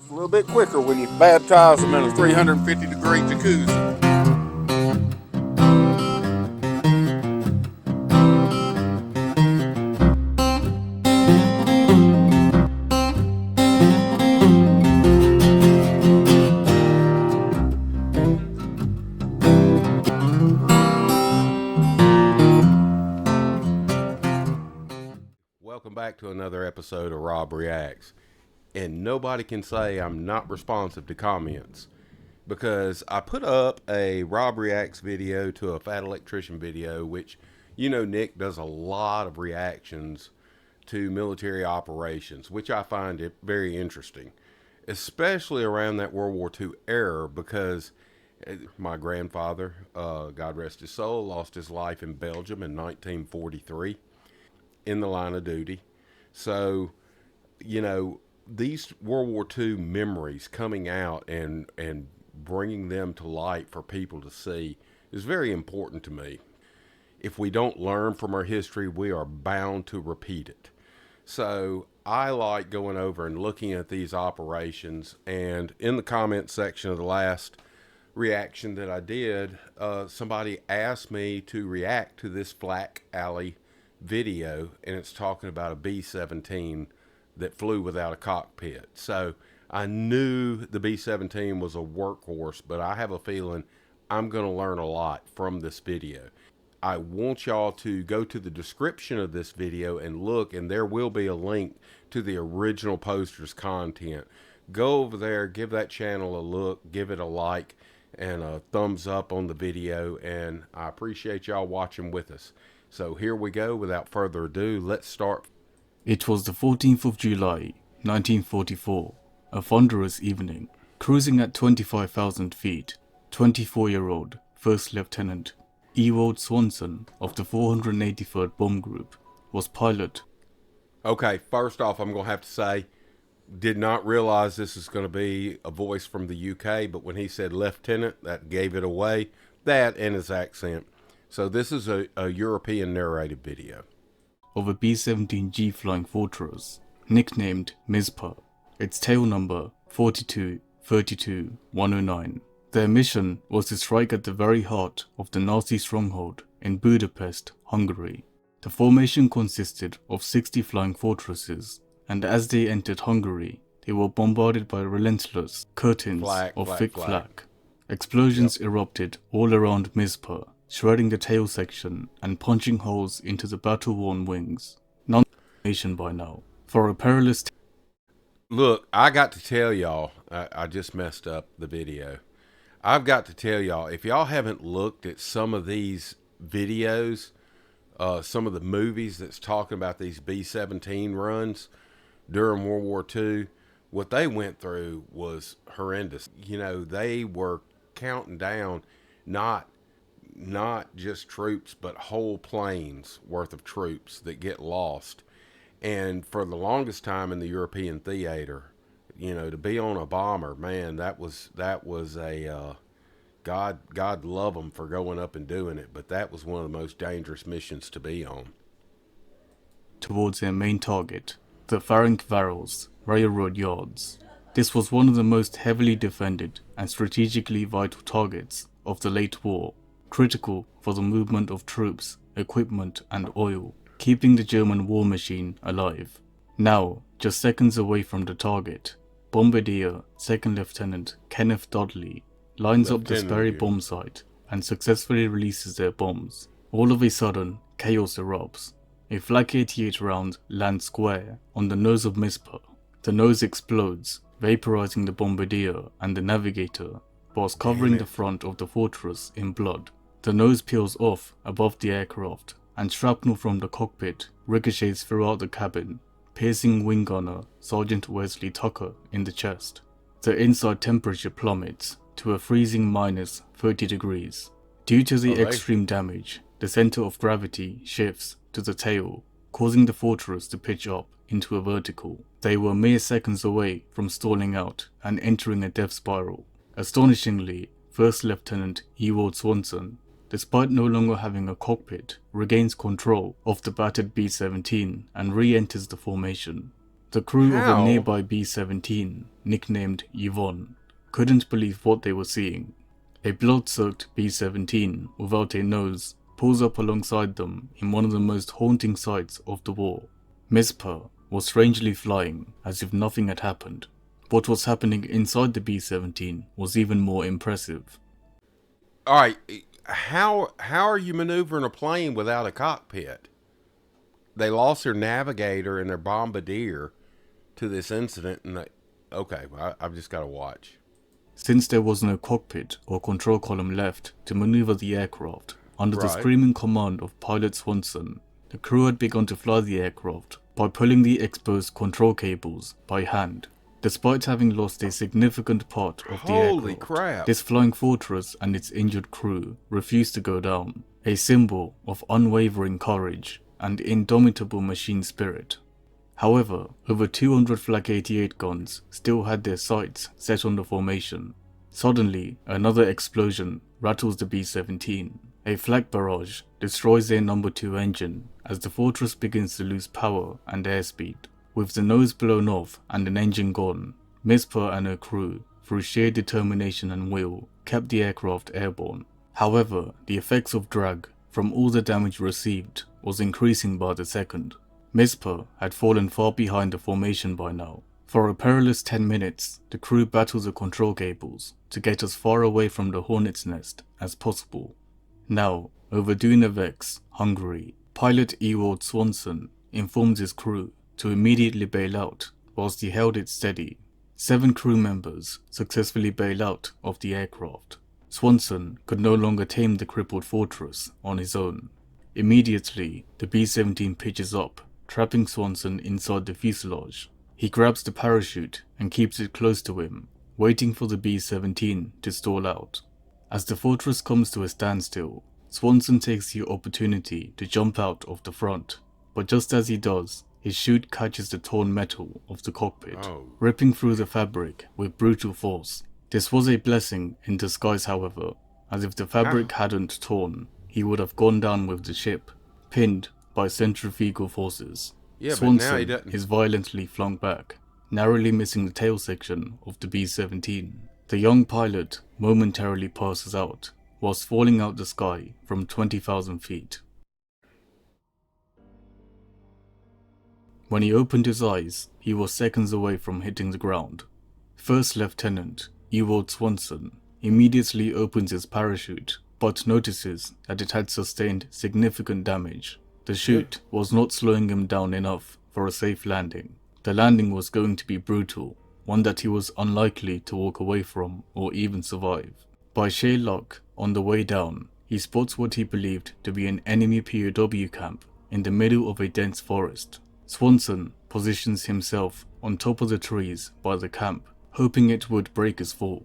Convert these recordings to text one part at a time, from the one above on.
a little bit quicker when you baptize them in a 350-degree jacuzzi. Welcome back to another episode of Rob Reacts. And nobody can say I'm not responsive to comments, because I put up a Rob Reacts video to a Fat Electrician video, which, you know, Nick does a lot of reactions to military operations, which I find it very interesting, especially around that World War II era, because my grandfather, God rest his soul, lost his life in Belgium in 1943 in the line of duty. So, you know, these World War II memories coming out and bringing them to light for people to see is very important to me. If we don't learn from our history, we are bound to repeat it. So I like going over and looking at these operations, and in the comment section of the last reaction that I did, somebody asked me to react to this FlakAlley video, and it's talking about a B-17 that flew without a cockpit. So I knew the B-17 was a workhorse, but I have a feeling I'm going to learn a lot from this video. I want y'all to go to the description of this video and look, and there will be a link to the original poster's content. Go over there, give that channel a look, give it a like and a thumbs up on the video, and I appreciate y'all watching with us. So here we go. Without further ado, let's start. It was the 14th of July, 1944, a thunderous evening. Cruising at 25,000 feet, 24-year-old First Lieutenant Ewald Swanson of the 483rd Bomb Group was pilot. Okay, first off, I'm going to have to say, did not realize this is going to be a voice from the UK, but when he said lieutenant, that gave it away. That and his accent. So this is a European narrated video Of a B-17G Flying Fortress, nicknamed Mizpah, its tail number 42-32-109. Their mission was to strike at the very heart of the Nazi stronghold in Budapest, Hungary. The formation consisted of 60 flying fortresses, and as they entered Hungary, they were bombarded by relentless curtains of thick flak. Explosions erupted all around Mizpah, shredding the tail section and punching holes into the battle-worn wings. None nation by now. For a perilous Look, I got to tell y'all, I just messed up the video. I've got to tell y'all, if y'all haven't looked at some of these videos, some of the movies that's talking about these B-17 runs during World War II, what they went through was horrendous. You know, they were counting down not just troops, but whole planes worth of troops that get lost. And for the longest time in the European theater, you know, to be on a bomber, man, that was a God love them for going up and doing it, but that was one of the most dangerous missions to be on. Towards their main target, the Ferencváros railroad yards. This was one of the most heavily defended and strategically vital targets of the late war, critical for the movement of troops, equipment and oil, keeping the German war machine alive. Now, just seconds away from the target, Bombardier 2nd Lieutenant Kenneth Dudley lines up the Sperry bomb site and successfully releases their bombs. All of a sudden, chaos erupts. A Flak 88 round lands square on the nose of Mizpah. The nose explodes, vaporizing the Bombardier and the navigator, whilst covering the front of the fortress in blood. The nose peels off above the aircraft, and shrapnel from the cockpit ricochets throughout the cabin, piercing wing gunner Sergeant Wesley Tucker in the chest. The inside temperature plummets to a freezing minus 30 degrees. Due to the extreme damage, the center of gravity shifts to the tail, causing the fortress to pitch up into a vertical. They were mere seconds away from stalling out and entering a death spiral. Astonishingly, First Lieutenant Ewald Swanson, despite no longer having a cockpit, regains control of the battered B-17 and re-enters the formation. The crew of a How? nearby B-17, nicknamed Yvonne, couldn't believe what they were seeing. A blood-soaked B-17 without a nose pulls up alongside them in one of the most haunting sights of the war. Mizpah was strangely flying as if nothing had happened. What was happening inside the B-17 was even more impressive. All right, how are you maneuvering a plane without a cockpit? They lost their navigator and their bombardier to this incident, and I've just got to watch. Since there was no cockpit or control column left to maneuver the aircraft, under the Right. screaming command of pilot Swanson, the crew had begun to fly the aircraft by pulling the exposed control cables by hand. Despite having lost a significant part of the Holy aircraft, crap. this flying fortress and its injured crew refused to go down, a symbol of unwavering courage and indomitable machine spirit. However, over 200 Flak 88 guns still had their sights set on the formation. Suddenly, another explosion rattles the B-17. A flak barrage destroys their number 2 engine as the fortress begins to lose power and airspeed. With the nose blown off and an engine gone, Mizpah and her crew, through sheer determination and will, kept the aircraft airborne. However, the effects of drag from all the damage received was increasing by the second. Mizpah had fallen far behind the formation by now. For a perilous 10 minutes, the crew battled the control cables to get as far away from the hornet's nest as possible. Now, over Dunavex, Hungary, pilot Ewald Swanson informed his crew to immediately bail out whilst he held it steady. 7 crew members successfully bail out of the aircraft. Swanson could no longer tame the crippled fortress on his own. Immediately, the B-17 pitches up, trapping Swanson inside the fuselage. He grabs the parachute and keeps it close to him, waiting for the B-17 to stall out. As the fortress comes to a standstill, Swanson takes the opportunity to jump out of the front, but just as he does, his chute catches the torn metal of the cockpit, ripping through the fabric with brutal force. This was a blessing in disguise, however, as if the fabric hadn't torn, he would have gone down with the ship, pinned by centrifugal forces. Yeah, Swanson but now he doesn't. is violently flung back, narrowly missing the tail section of the B-17. The young pilot momentarily passes out, whilst falling out the sky from 20,000 feet. When he opened his eyes, he was seconds away from hitting the ground. First Lieutenant Ewald Swanson immediately opens his parachute, but notices that it had sustained significant damage. The chute was not slowing him down enough for a safe landing. The landing was going to be brutal, one that he was unlikely to walk away from or even survive. By sheer luck, on the way down, he spots what he believed to be an enemy POW camp in the middle of a dense forest. Swanson positions himself on top of the trees by the camp, hoping it would break his fall.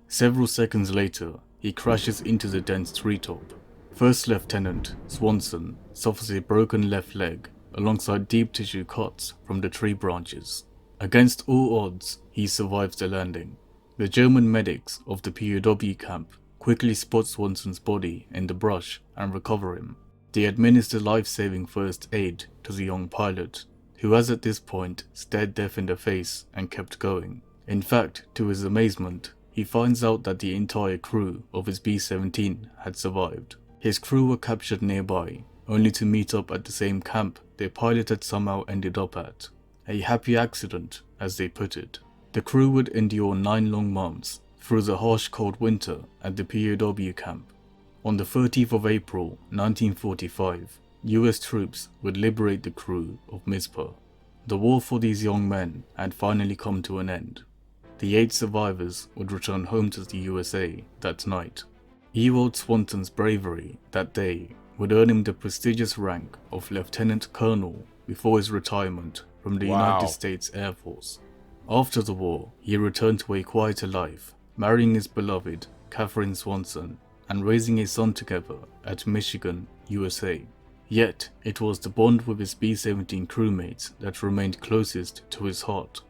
Several seconds later, he crashes into the dense treetop. First Lieutenant Swanson suffers a broken left leg alongside deep tissue cuts from the tree branches. Against all odds, he survives the landing. The German medics of the POW camp quickly spot Swanson's body in the brush and recover him. They administer life-saving first aid to the young pilot, who has at this point stared death in the face and kept going. In fact, to his amazement, he finds out that the entire crew of his B-17 had survived. His crew were captured nearby, only to meet up at the same camp their pilot had somehow ended up at. A happy accident, as they put it. The crew would endure 9 long months through the harsh cold winter at the POW camp. On the 30th of April 1945, US troops would liberate the crew of Mizpah. The war for these young men had finally come to an end. The 8 survivors would return home to the USA that night. Ewald Swanson's bravery that day would earn him the prestigious rank of Lieutenant Colonel before his retirement from the United States Air Force. After the war, he returned to a quieter life, marrying his beloved Catherine Swanson and raising a son together at Michigan, USA. Yet, it was the bond with his B-17 crewmates that remained closest to his heart.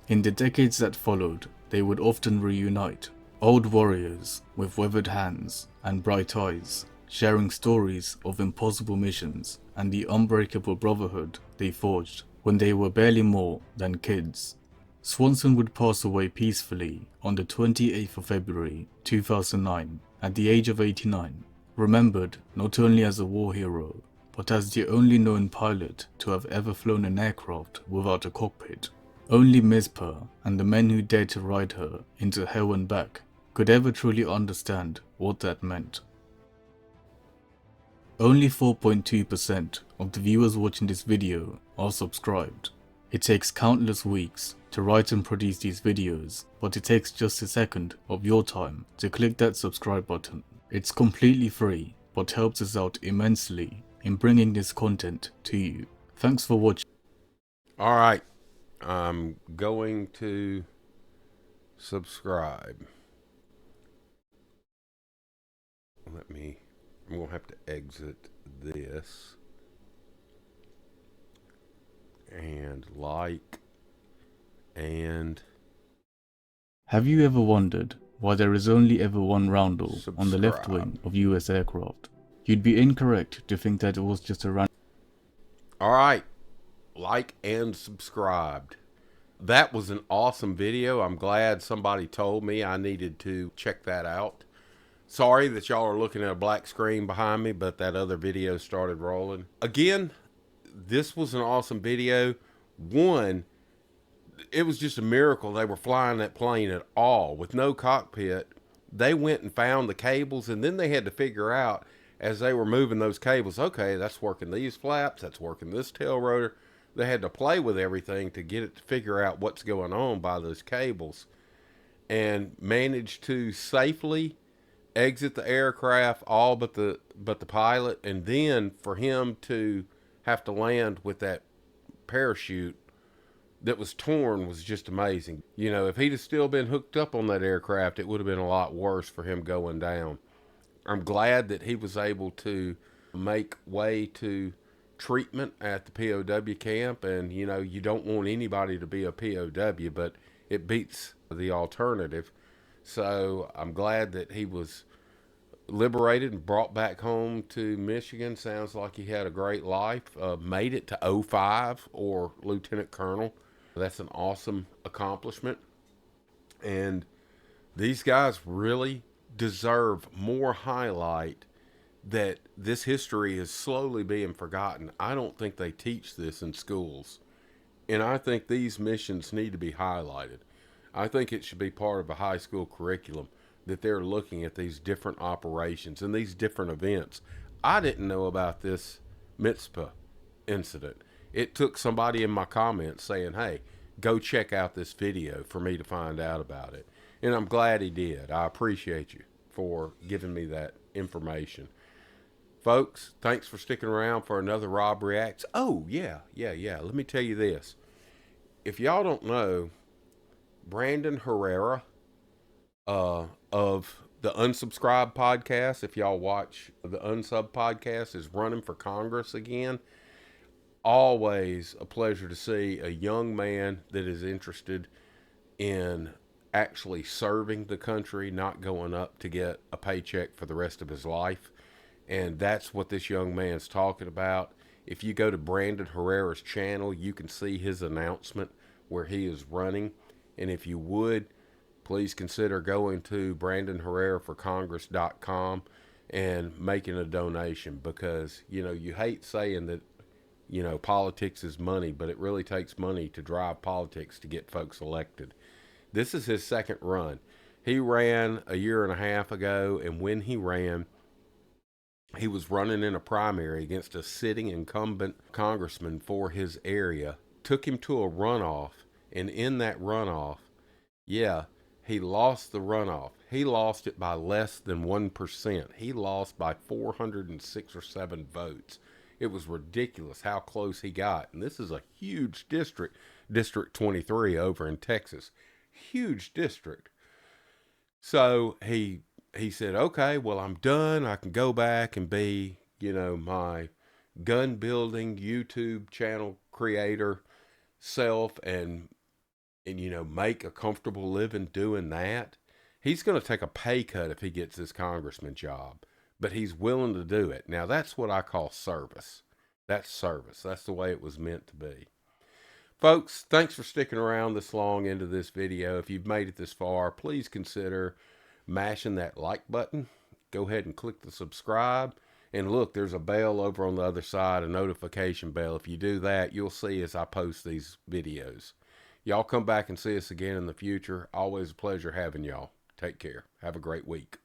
In the decades that followed, they would often reunite, old warriors with weathered hands and bright eyes, sharing stories of impossible missions and the unbreakable brotherhood they forged when they were barely more than kids. Swanson would pass away peacefully on the 28th of February 2009 at the age of 89, remembered not only as a war hero, but as the only known pilot to have ever flown an aircraft without a cockpit. Only Mizpah and the men who dared to ride her into hell and back could ever truly understand what that meant. Only 4.2% of the viewers watching this video are subscribed. It takes countless weeks to write and produce these videos, but it takes just a second of your time to click that subscribe button. It's completely free, but helps us out immensely in bringing this content to you. Thanks for watching. All right, I'm going to subscribe. I'm going to have to exit this and like and Have you ever wondered why there is only ever one roundel on the left subscribe. wing of US aircraft? You'd be incorrect to think that it was just a random. All right, like and subscribed. That was an awesome video. I'm glad somebody told me I needed to check that out. Sorry that y'all are looking at a black screen behind me, but that other video started rolling. Again, this was an awesome video. One, it was just a miracle they were flying that plane at all with no cockpit. They went and found the cables, and then they had to figure out as they were moving those cables, okay, that's working these flaps, that's working this tail rotor. They had to play with everything to get it to figure out what's going on by those cables, and managed to safely exit the aircraft, all but the pilot, and then for him to have to land with that parachute that was torn was just amazing. You know, if he'd have still been hooked up on that aircraft, it would have been a lot worse for him going down. I'm glad that he was able to make way to treatment at the POW camp, and you know, you don't want anybody to be a POW, but it beats the alternative. So I'm glad that he was liberated and brought back home to Michigan. Sounds like he had a great life. Made it to 05 or lieutenant colonel. That's an awesome accomplishment. And these guys really deserve more highlight, that this history is slowly being forgotten. I don't think they teach this in schools. And I think these missions need to be highlighted. I think it should be part of a high school curriculum, that they're looking at these different operations and these different events. I didn't know about this Mizpah incident. It took somebody in my comments saying, hey, go check out this video for me to find out about it. And I'm glad he did. I appreciate you for giving me that information. Folks, thanks for sticking around for another Rob Reacts. Oh, yeah. Let me tell you this. If y'all don't know, Brandon Herrera of the Unsubscribed podcast, if y'all watch the Unsub podcast, is running for Congress again. Always a pleasure to see a young man that is interested in actually serving the country, not going up to get a paycheck for the rest of his life. And that's what this young man's talking about. If you go to Brandon Herrera's channel, you can see his announcement where he is running. And if you would, please consider going to BrandonHerreraForCongress.com and making a donation, because, you know, you hate saying that, you know, politics is money, but it really takes money to drive politics to get folks elected. This is his second run. He ran a year and a half ago, and when he ran, he was running in a primary against a sitting incumbent congressman for his area. Took him to a runoff, and in that runoff, he lost the runoff. He lost it by less than 1%. He lost by 406 or 7 votes. It was ridiculous how close he got. And this is a huge district, District 23 over in Texas. Huge district. So he said, okay, well, I'm done. I can go back and be, you know, my gun building YouTube channel creator self and you know, make a comfortable living doing that. He's going to take a pay cut if he gets this congressman job, but he's willing to do it. Now, that's what I call service. That's service. That's the way it was meant to be. Folks, thanks for sticking around this long into this video. If you've made it this far, please consider mashing that like button. Go ahead and click the subscribe. And look, there's a bell over on the other side, a notification bell. If you do that, you'll see as I post these videos. Y'all come back and see us again in the future. Always a pleasure having y'all. Take care. Have a great week.